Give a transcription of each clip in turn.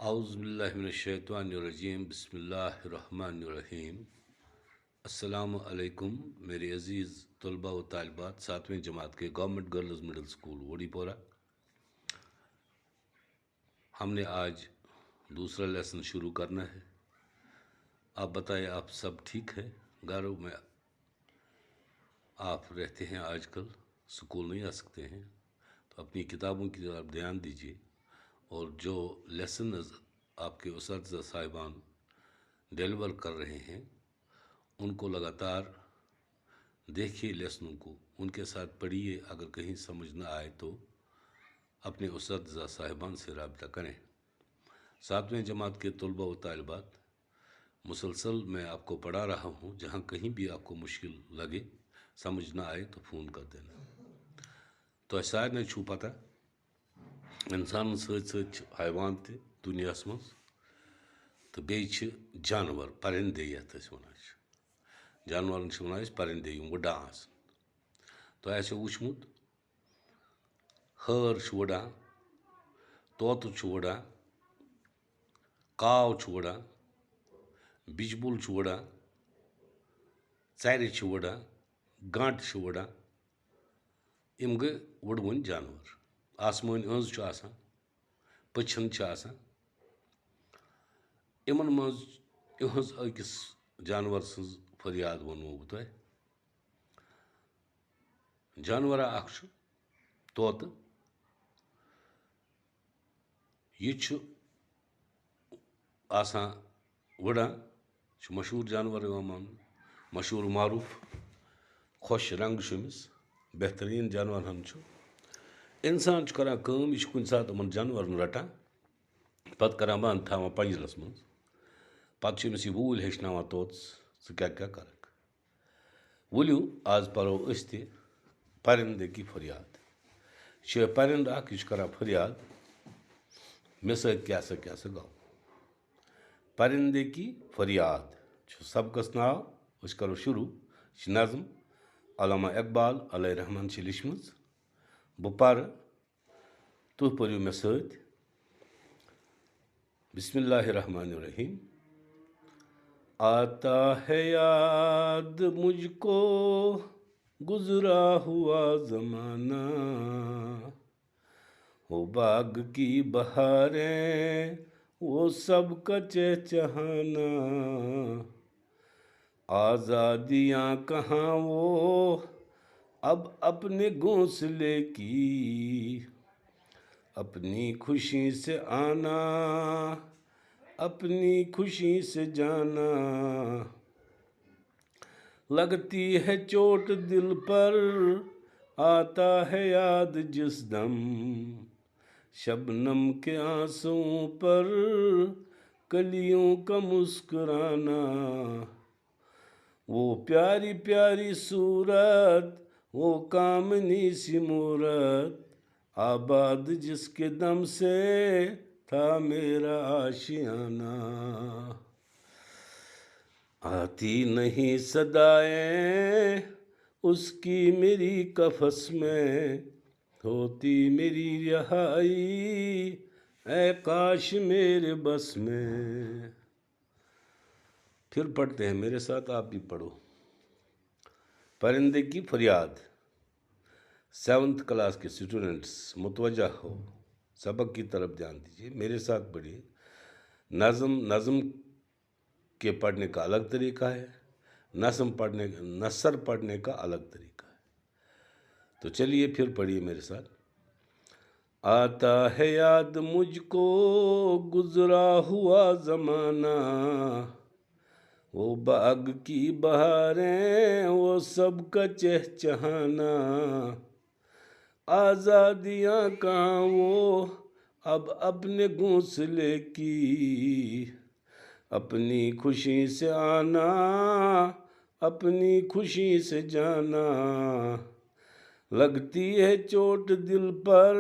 اعوذ باللہ من الشیطان الرجیم بسم اللہ الرحمن الرحیم۔ السلام علیکم میرے عزیز طلباء و طالبات 7ویں جماعت کے گورنمنٹ گرلز مڈل اسکول ووڑی پورہ۔ ہم نے آج دوسرا لیسن شروع کرنا ہے۔ آپ بتائیں، آپ سب ٹھیک ہے؟ گھروں میں آپ رہتے ہیں، آج کل اسکول نہیں آ سکتے ہیں، تو اپنی کتابوں کی طرف دھیان دیجیے، اور جو لیسنز آپ کے اساتذہ صاحبان ڈیلیور کر رہے ہیں ان کو لگاتار دیکھیے، لیسنوں کو ان کے ساتھ پڑھیے۔ اگر کہیں سمجھ نہ آئے تو اپنے اساتذہ صاحبان سے رابطہ کریں۔ 7ویں جماعت کے طلباء و طالبات، مسلسل میں آپ کو پڑھا رہا ہوں، جہاں کہیں بھی آپ کو مشکل لگے، سمجھ نہ آئے تو فون کر دینا۔ تو سارے چھو پتہ انسان ست حیوان تہ دنیا مز تو بیٚیہِ جانور پرندے یتھ ونان جانورن ونان پرندے یم وڈان آسان۔ تو آسو وچھمت ہٲر وڈان، طوطہ وڈان، کاو وڈان، بجبل وڈان، ژرِ وڈان، گنٹ وڈان۔ یم گٔے وٕڑوٕنۍ جانور۔ آسمٲنۍ أنٛز چھُ آسان، پٔچھن چھِ آسان۔ یمن منٛز یِہٕنٛز أکِس جانور سٕنٛز فریاد ونو بہٕ تۄہہِ۔ جانورا اکھ چھُ طوطہ۔ یہِ چھُ آسان وٕڑان، چھُ مشہوٗر جانور یِوان ماننہٕ، مشہوٗر معروٗف، خۄش رنٛگ چھُ أمِس، بہتریٖن جانورن ہُنٛد چھُ۔ اِنسان چھُ کران کٲم، یہِ چھُ کُنہِ ساتہٕ یِمن جانورن رٹان، پتہٕ کران بنٛد، تھاوان پنجرس منٛز، پتہٕ چھُ أمِس یہِ ووٗلۍ ہیٚچھناوان طوطس ژٕ کیٛاہ کیٛاہ کرکھ۔ ؤلِو آز پرو أسۍ تہِ پرندے کی فریاد۔ یہِ چھُ پرندٕ اکھ، یہِ چھُ کران فریاد مےٚ سۭتۍ کیٛاہ سا کیٛاہ سا گوٚو۔ پرندے کی فریاد چھُ سبقس ناو۔ أسۍ کرو شروع۔ یہِ چھِ نظم علامہ اقبال علیہ رحمان چھِ لیچھمٕژ۔ بہٕ پرٕ، تُہۍ پٔرِو مےٚ سۭتۍ۔ بسم اللہ الرحمن الرحیم۔ آتا ہے یاد مجھ کو گزرا ہوا زمانہ، وہ باغ کی بہاریں، وہ سب کا چہچہانا، آزادیاں کہاں وہ اب اپنے گھونسلے کی، اپنی خوشی سے آنا، اپنی خوشی سے جانا، لگتی ہے چوٹ دل پر، آتا ہے یاد جس دم، شبنم کے آنسوؤں پر کلیوں کا مسکرانا، وہ پیاری پیاری صورت، وہ کامنی سی مورت، آباد جس کے دم سے تھا میرا آشیانہ، آتی نہیں صدائیں اس کی میری قفس میں، ہوتی میری رہائی اے کاش میرے بس میں۔ پھر پڑھتے ہیں میرے ساتھ، آپ بھی پڑھو۔ پرندے کی فریاد۔ 7th کلاس کے اسٹوڈنٹس متوجہ ہو، سبق کی طرف دھیان دیجیے، میرے ساتھ پڑھیے۔ نظم کے پڑھنے کا الگ طریقہ ہے، نثر پڑھنے کا الگ طریقہ ہے۔ تو چلیے پھر پڑھیے میرے ساتھ۔ آتا ہے یاد مجھ کو گزرا ہوا زمانہ، وہ باغ کی بہاریں، وہ سب کا چہچہانا، آزادیاں کہاں وہ اب اپنے گھونسلے کی، اپنی خوشی سے آنا، اپنی خوشی سے جانا، لگتی ہے چوٹ دل پر،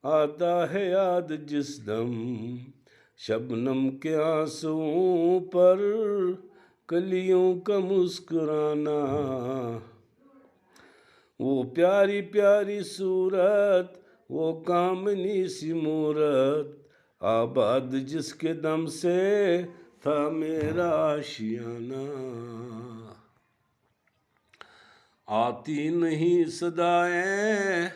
آتا ہے یاد جس دم، شبنم کے آنسوؤں پر کلیوں کا مسکرانا، وہ پیاری پیاری صورت، وہ کامنی سی مورت، آباد جس کے دم سے تھا میرا آشیانہ، آتی نہیں صدائیں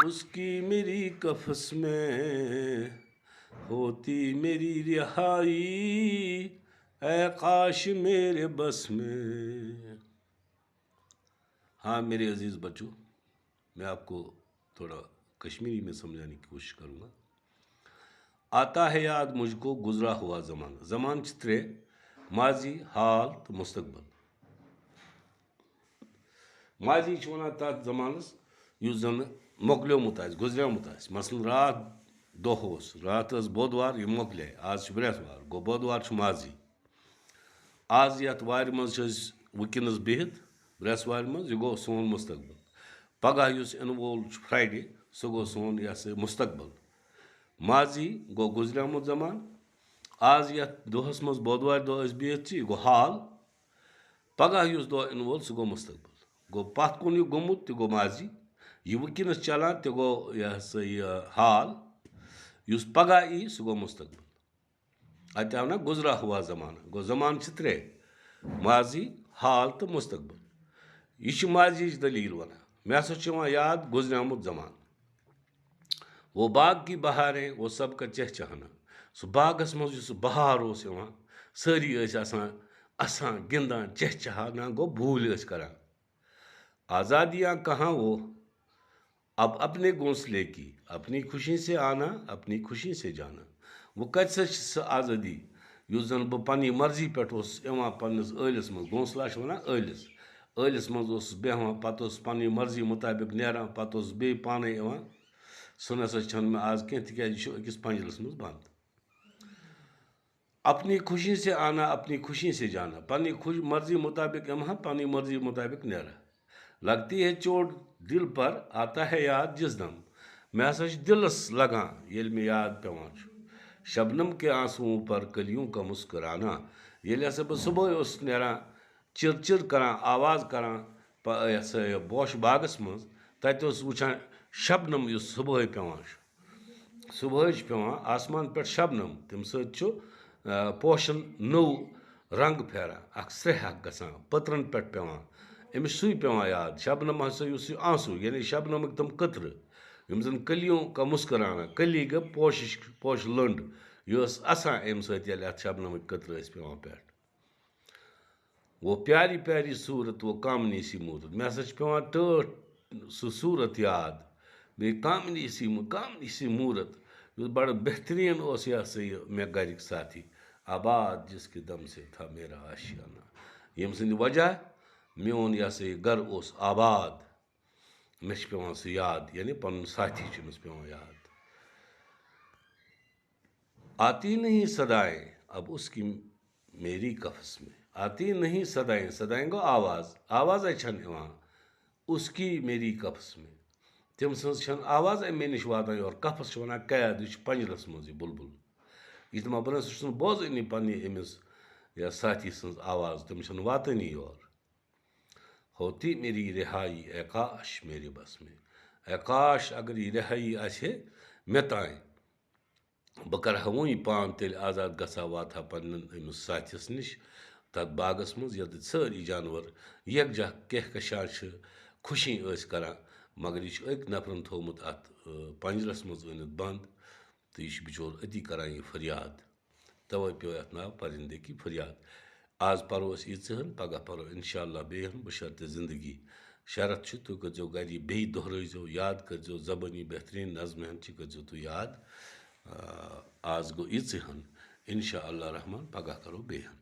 اس کی میری قفس میں، ہوتی میری رہائی اے کاش میرے بس میں۔ ہاں میرے عزیز بچوں، میں آپ کو تھوڑا کشمیری میں سمجھانے کی کوشش کروں گا۔ آتا ہے یاد مجھ کو گزرا ہوا زمانہ، زمان چترے ماضی، حال تو مستقبل۔ ماضی چھ ونان تات زمانس یس زن مۄکلیومُت آسہِ گُزریومُت آسہِ، مثلاً رات دۄہ اوس، رات ٲس بۄدوار یہِ مۄکلے، آز چھُ برٛٮ۪سوار، گوٚو بۄدوار چھُ ماضی۔ آز یتھ وارِ منٛز چھِ أسۍ وٕنکٮ۪نس بِہِتھ برٛٮ۪سوارِ منٛز، یہِ گوٚو سون مستقبل۔ پگاہ یُس یِنہٕ وول چھُ فرٛایڈے، سُہ گوٚو سون یہِ ہسا مستقبل۔ ماضی گوٚو گُزریومُت زمان، آز یتھ دۄہس منٛز بۄدوارِ دۄہ أسۍ بِہِتھ چھِ یہِ گوٚو حال، پگاہ یُس دۄہ یِنہٕ وول سُہ گوٚو مستقبل۔ گوٚو پتھ کُن یہِ گوٚمُت تہِ گوٚو ماضی، یہِ وٕنکٮ۪نس چلان تہِ گوٚو یہِ ہسا یہِ حال، یُس پگاہ یی سُہ گوٚو مستقبل۔ اتہِ آو نا گُزرا ہوا زمانہ، گوٚو زمان چھِ ترٛےٚ، ماضی، حال تہٕ مستقبل۔ یہِ چھِ ماضیِچ دٔلیٖل وَنان، مےٚ ہسا چھُ یِوان یاد گُزریومُت زمانہٕ۔ وہ باغ کی بہاریں وہ سب کا چہچہانا، سُہ باغس منٛز یُس سُہ بہار اوس یِوان، سٲری ٲسۍ آسان اَسان گِنٛدان چہچہانا گوٚو بوٗلۍ ٲسۍ کران۔ آزادیاں کہاں وہ اب اپنے گھونسلے کی، اپنی خوشی سے آنا اپنی خوشی سے جانا۔ وہ کتہِ سا چھِ سۄ آزٲدی یُس زن بہٕ پننہِ مرضی پٮ۪ٹھ اوسُس یِوان پننِس ٲلِس منٛز، گھونسلا چھِ وَنان ٲلِس، ٲلِس منٛز اوسُس بیٚہوان، پتہٕ اوسُس پننہِ مرضی مُطٲبق نیران، پتہٕ اوسُس بیٚیہِ پانے یِوان، سُہ نسا چھنہٕ مےٚ آز کینٛہہ تِکیازِ یہِ چھُ أکِس پنجرس منٛز بنٛد۔ اپنی خوشی سے آنا اپنی خوشی سے جانا، پننہِ مرضی مطابق یِمہٕ پننہِ مرضی مطابق نیران۔ لگتی ہے چوٹ دل پر آتا ہے یاد جس دم، مےٚ ہسا چھُ دِلس لگان ییٚلہِ مےٚ یاد پیوان چھُ شبنم کے آنسوؤں پر کلیوں کا مسکرانا، ییٚلہِ ہسا بہٕ صبحٲے اوسُس نیران چِر چِر کران آواز کران یہِ ہسا یہِ پوشہٕ باغس منٛز، تتہِ اوسُس وٕچھان شبنم یُس صبحٲے پیوان چھُ، صبحٲے چھُ پیوان آسمان پٮ۪ٹھ شبنم، تمہِ سۭتۍ چھُ پوشن نوٚو رنٛگ پھیران، اکھ سرٛیٚہہ اکھ گژھان، پٔترن پٮ۪ٹھ پیوان، أمِس سُے پیوان یاد شبنم ہسا یُس یہِ آنسوٗ یعنی شبنمٕکۍ تِم قطرٕ یِم زن کلیوں کا مسکرانا، کلی گٔے پوشہٕ لٔنٛڈ، یہِ ٲس اسان امہِ سۭتۍ ییٚلہِ اتھ شبنمٕکۍ قطرٕ ٲسۍ پیوان پٮ۪ٹھ۔ وہ پیاری پیاری صوٗرت وہ کامنی سی موٗرت، مےٚ ہسا چھِ پیوان ٹٲٹھ سُہ صوٗرت یاد، بیٚیہِ کامنی سی موٗرت یُس بڑٕ بہتریٖن اوس یہِ ہسا یہِ مےٚ گرِکۍ ساتھی، آباد جس کے دم سے تھا میرا آشیانہ، ییٚمہِ سٕنٛدِ وجہ میون یہِ ہسا یہِ گرٕ اوس آباد، مےٚ چھِ پیوان سُہ یاد، یعنی پنُن ساتھی چھُ أمِس پیوان یاد۔ آتی نہیں صدائیں اب اس کی میری قفس میں، آتی نہیں صدائیں، صدائیں گوٚو آواز، آوازے چھنہٕ یِوان اس کی میری قفس میں، تٔمۍ سٕنٛز چھنہٕ آوازے مےٚ نِش واتان یور، قفس چھِ وَنان قید، یہِ چھُ پنجرس منٛز یہِ بُلبُل، یہِ دپان بہٕ نسا چھُس نہٕ بوزٲنی پننہِ أمِس یا ساتھی سٕنٛز آواز، تٔمِس چھنہٕ واتٲنی یور۔ ہوتی میری رہائی اے کاش میرے بس میں، اے کاش اگر یہِ رہٲیی آسہِ ہے مےٚ تانۍ، بہٕ کرٕ ہا وُنۍ پان تیٚلہِ آزاد گژھٕ ہا، واتہٕ ہا پننٮ۪ن أمِس ساتھِس نِش تتھ باغس منٛز ییٚتٮ۪تھ سٲری جانور یکجاہ کہکشان چھِ، خوشی ٲسۍ کران، مگر یہِ چھُ أکۍ نفرن تھوٚومُت اتھ پنجرس منٛز أنِتھ بنٛد تہٕ یہِ چھُ بِچور أتی کران یہِ فریاد، توے پیوٚو یتھ ناو پرندے کی فریاد۔ آز پرو أسۍ ییٖژہن، پگاہ پرو انشاء اللہ بیٚیہِ ہن بشرطِ زندگی، شرط چھُ تُہۍ کٔرزیٚو گرِ یہِ بیٚیہِ دۄہرٲیزیٚو، یاد کٔرزیٚو زبٲنی بہتریٖن نظمہِ ہن چھِ کٔرزیٚو تُہۍ یاد۔ آز گوٚو ییٖژہن، انشاء اللہ رحمان پگاہ کرو بیٚیہِ ہن۔